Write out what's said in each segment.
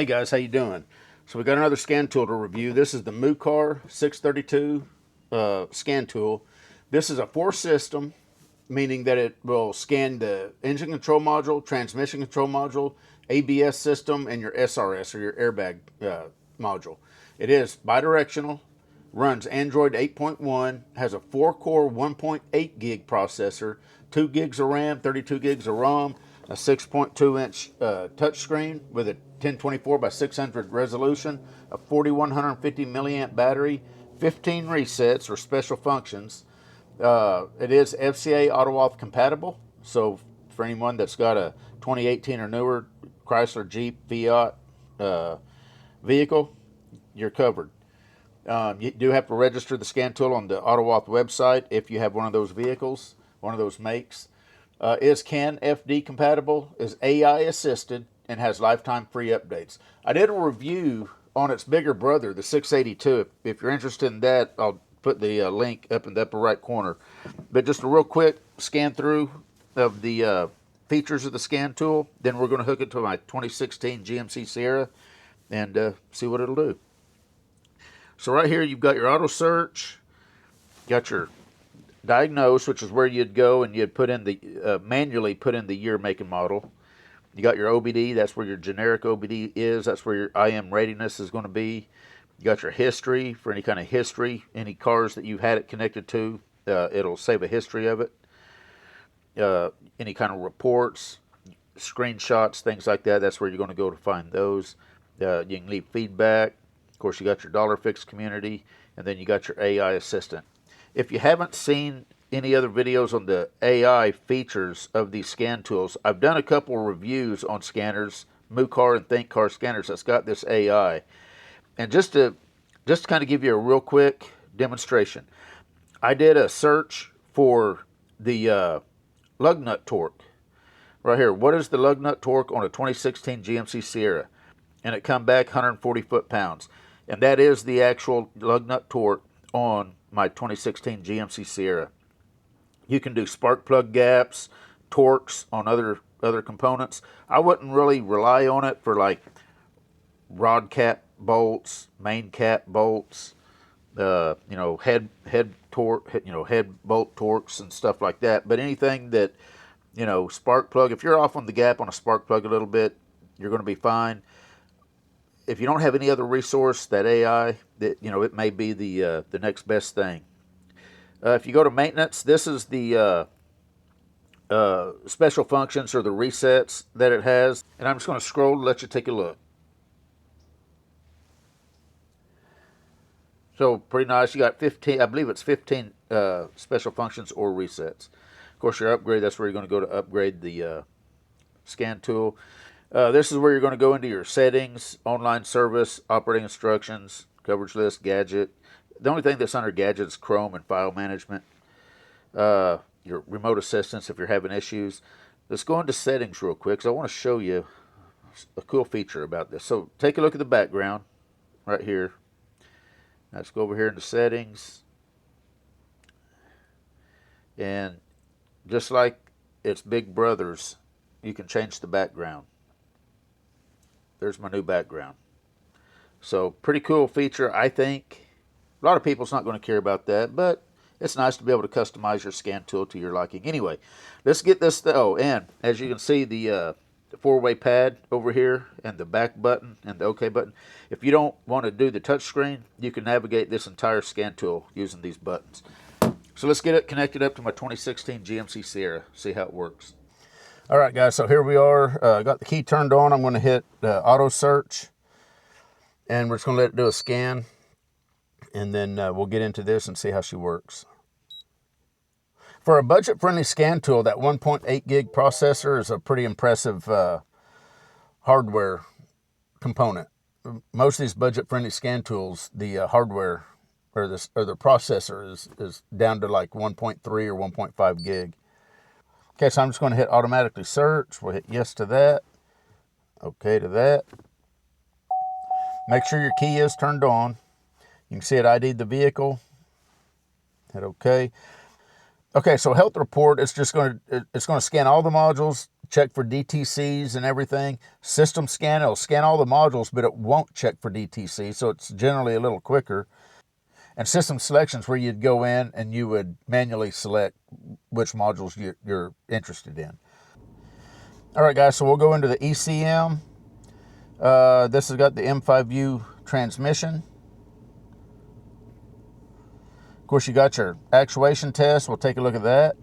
Hey guys, how you doing? So we got another scan tool to review. This is the MUCAR 632 scan tool. This is a force system, meaning that it will scan the engine control module, transmission control module, ABS system, and your SRS or your airbag module. It is bidirectional, runs Android 8.1, has a 4-core 1.8 gig processor, 2 gigs of RAM, 32 gigs of ROM, a 6.2-inch touchscreen with a 1024 by 600 resolution, a 4150 milliamp battery, 15 resets or special functions. It is FCA auto-auth compatible, so for anyone that's got a 2018 or newer Chrysler, Jeep, Fiat vehicle, you're covered. You do have to register the scan tool on the auto-auth website if you have one of those vehicles, one of those makes. Is CAN FD compatible, is AI assisted, and has lifetime free updates. I did a review on its bigger brother, the 682. If you're interested in that, I'll put the link up in the upper right corner. But just a real quick scan through of the features of the scan tool. Then we're going to hook it to my 2016 GMC Sierra and see what it'll do. So right here, you've got your auto search, got your diagnose, which is where you'd go and you'd put in the manually put in the year, make, and model. You got your OBD, that's where your generic OBD is. That's where your IM readiness is going to be. You got your history for any kind of history, any cars that you've had it connected to. It'll save a history of it. Any kind of reports, screenshots, things like that. That's where you're going to go to find those. You can leave feedback. Of course, you got your dollar fix community, and then you got your AI assistant. If you haven't seen any other videos on the AI features of these scan tools, I've done a couple of reviews on scanners, MUCAR and ThinkCar scanners that's got this AI. And just to kind of give you a real quick demonstration, I did a search for the lug nut torque. Right here, what is the lug nut torque on a 2016 GMC Sierra? And it come back 140 foot-pounds. And that is the actual lug nut torque on my 2016 GMC Sierra. You can do spark plug gaps, torques on other components. I wouldn't really rely on it for like rod cap bolts, main cap bolts, head torque, head bolt torques and stuff like that. But anything that, spark plug, if you're off on the gap on a spark plug a little bit, you're going to be fine. If you don't have any other resource, that AI, that it may be the next best thing. If you go to maintenance, this is the special functions or the resets that it has. And I'm just going to scroll to let you take a look. So pretty nice. You got 15, I believe it's 15 special functions or resets. Of course, your upgrade, that's where you're going to go to upgrade the scan tool. This is where you're going to go into your settings, online service, operating instructions, coverage list, gadget. The only thing that's under gadget is Chrome and file management. Your remote assistance if you're having issues. Let's go into settings real quick because I want to show you a cool feature about this. So take a look at the background right here. Let's go over here into settings. And just like its big brothers, you can change the background. There's my new background. So pretty cool feature, I think. A lot of people's not going to care about that, but it's nice to be able to customize your scan tool to your liking. Anyway, let's get this. And as you can see, the four-way pad over here and the back button and the OK button. If you don't want to do the touch screen, you can navigate this entire scan tool using these buttons. So let's get it connected up to my 2016 GMC Sierra, see how it works. All right, guys, so here we are. Got the key turned on. I'm going to hit auto search, and we're just going to let it do a scan, and then we'll get into this and see how she works. For a budget-friendly scan tool, that 1.8 gig processor is a pretty impressive hardware component. Most of these budget-friendly scan tools, the hardware or the processor is down to like 1.3 or 1.5 gig. Okay, so I'm just going to hit automatically search. We'll hit yes to that. Okay to that. Make sure your key is turned on. You can see it ID'd the vehicle. Hit OK. Okay, so health report, it's going to scan all the modules, check for DTCs and everything. System scan, it'll scan all the modules, but it won't check for DTC, so it's generally a little quicker. And system selections where you'd go in and you would manually select which modules you're interested in. All right, guys, so we'll go into the ECM. This has got the M5U transmission. Of course, you got your actuation test. We'll take a look at that.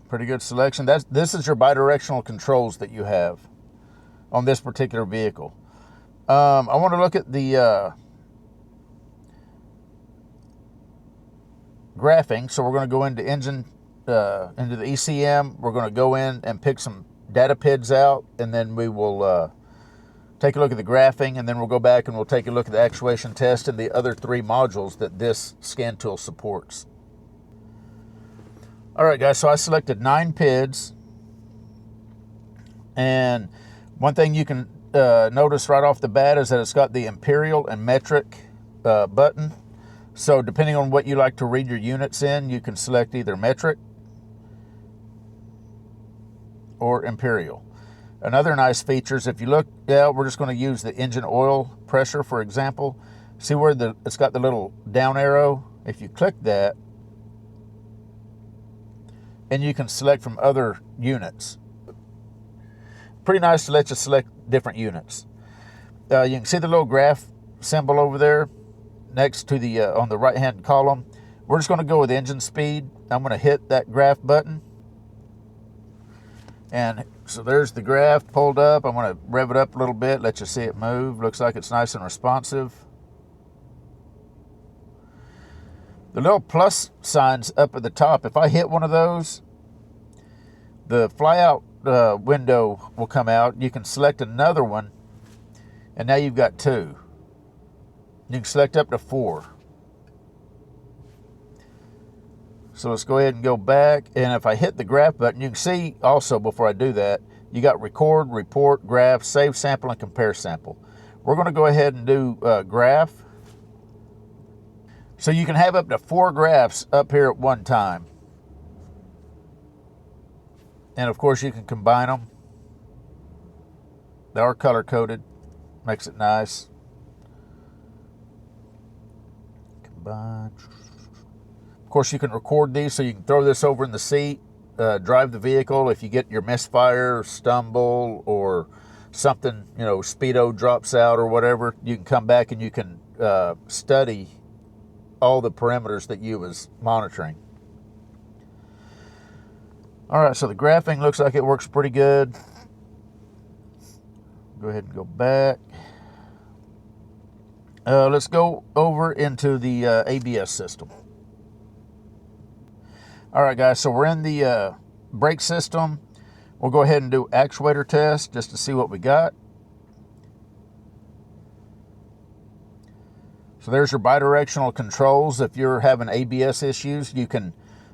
Pretty good selection. This is your bidirectional controls that you have on this particular vehicle. I want to look at the graphing. So we're going to go into engine, into the ECM. We're going to go in and pick some data PIDs out, and then we will take a look at the graphing, and then we'll go back and we'll take a look at the actuation test and the other 3 modules that this scan tool supports. All right, guys, so I selected 9 PIDs, and one thing you can notice right off the bat is that it's got the imperial and metric button. So depending on what you like to read your units in, you can select either metric or imperial. Another nice feature is if you look, we're just going to use the engine oil pressure, for example. See where it's got the little down arrow? If you click that, and you can select from other units. Pretty nice to let you select different units. You can see the little graph symbol over there next to the on the right hand column. We're just going to go with engine speed. I'm going to hit that graph button, and so there's the graph pulled up. I'm going to rev it up a little bit, let you see it move. Looks like it's nice and responsive. The little plus signs up at the top, if I hit one of those, the fly out window will come out. You can select another one, and now you've got 2. You can select up to 4. So let's go ahead and go back, and if I hit the graph button, you can see also before I do that, you got record, report, graph, save sample, and compare sample. We're going to go ahead and do graph. So you can have up to 4 graphs up here at one time. And of course you can combine them. They are color coded, makes it nice. Combine. Of course you can record these, so you can throw this over in the seat, drive the vehicle. If you get your misfire, stumble, or something, speedo drops out or whatever, you can come back and you can study all the parameters that you was monitoring. All right, so the graphing looks like it works pretty good. Go ahead and go back. Let's go over into the ABS system. All right, guys, so we're in the brake system. We'll go ahead and do actuator test just to see what we got. So there's your bidirectional controls. If you're having ABS issues, you can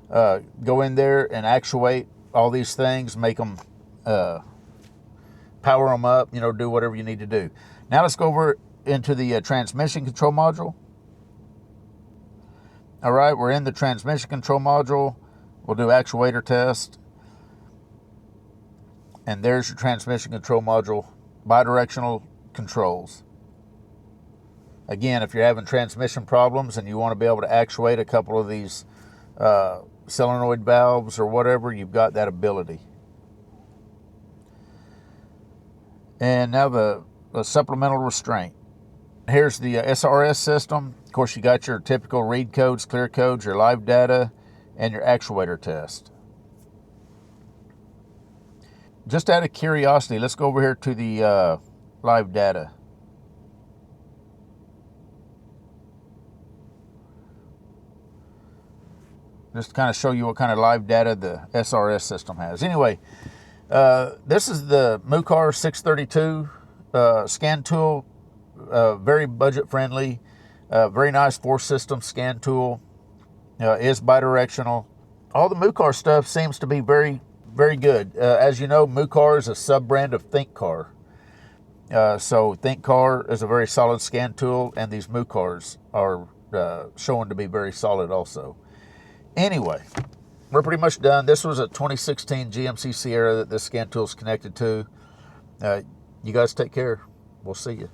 go in there and actuate all these things, make them, power them up, do whatever you need to do. Now let's go over into the transmission control module. All right, we're in the transmission control module. We'll do actuator test. And there's your transmission control module, bidirectional controls. Again, if you're having transmission problems and you want to be able to actuate a couple of these solenoid valves or whatever, you've got that ability. And now the supplemental restraint. Here's the SRS system. Of course, you got your typical read codes, clear codes, your live data, and your actuator test. Just out of curiosity, let's go over here to the live data. Just to kind of show you what kind of live data the SRS system has. Anyway, this is the MUCAR 632 scan tool. Very budget friendly. Very nice 4-system scan tool. Is bidirectional. All the MUCAR stuff seems to be very, very good. As you know, MUCAR is a sub-brand of ThinkCar. So ThinkCar is a very solid scan tool, and these MUCARs are shown to be very solid also. Anyway, we're pretty much done. This was a 2016 GMC Sierra that this scan tool is connected to. You guys take care. We'll see you.